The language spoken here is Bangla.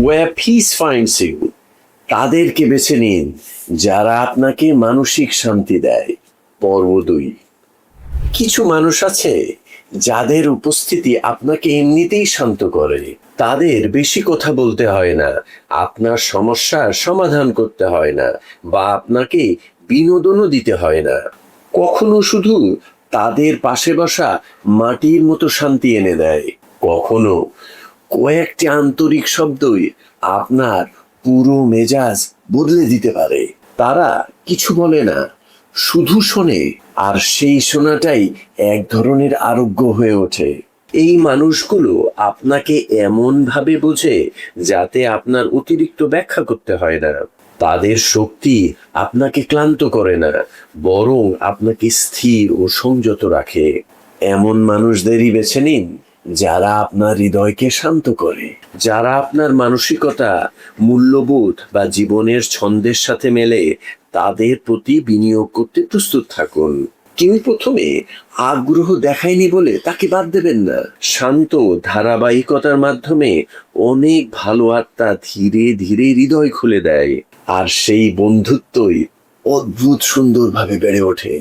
where peace finds you, তাদেরকে বেছে নিন যারা আপনাকে মানসিক শান্তি দেয়। পর্ব 2। কিছু মানুষ আছে যাদের উপস্থিতি আপনাকে এমনিতেই শান্ত করে। তাদের বেশি কথা বলতে হয় না, আপনার সমস্যার সমাধান করতে হয় না, বা আপনাকে বিনোদনও দিতে হয় না। কখনো শুধু তাদের পাশে বসা মাটির মতো শান্তি এনে দেয়। কখনো কয়েকটি আন্তরিক শব্দই আপনার পুরো মেজাজ বদলে দিতে পারে। তারা কিছু বলে না, শুধু শোনে, আর সেই শোনাটাই এক ধরনের আরোগ্য হয়ে ওঠে। এই মানুষগুলো আপনাকে এমন ভাবে বোঝে যাতে আপনার অতিরিক্ত ব্যাখ্যা করতে হয় না। তাদের শক্তি আপনাকে ক্লান্ত করে না, বরং আপনাকে স্থির ও সংযত রাখে। এমন মানুষদেরই বেছে নিন যারা আপনার হৃদয়কে শান্ত করে, যারা আপনার মানসিকতা, মূল্যবোধ বা জীবনের ছন্দের সাথে মেলে। তাদের প্রতি বিনিয়োগ করতে প্রস্তুত থাকুন। কেউ প্রথমে আগ্রহ দেখায়নি বলে তাকে বাদ দেবেন না। শান্ত ধারাবাহিকতার মাধ্যমে অনেক ভালো আত্মা ধীরে ধীরে হৃদয় খুলে দেয়, আর সেই বন্ধুত্বই অদ্ভুত সুন্দরভাবে বেড়ে ওঠে।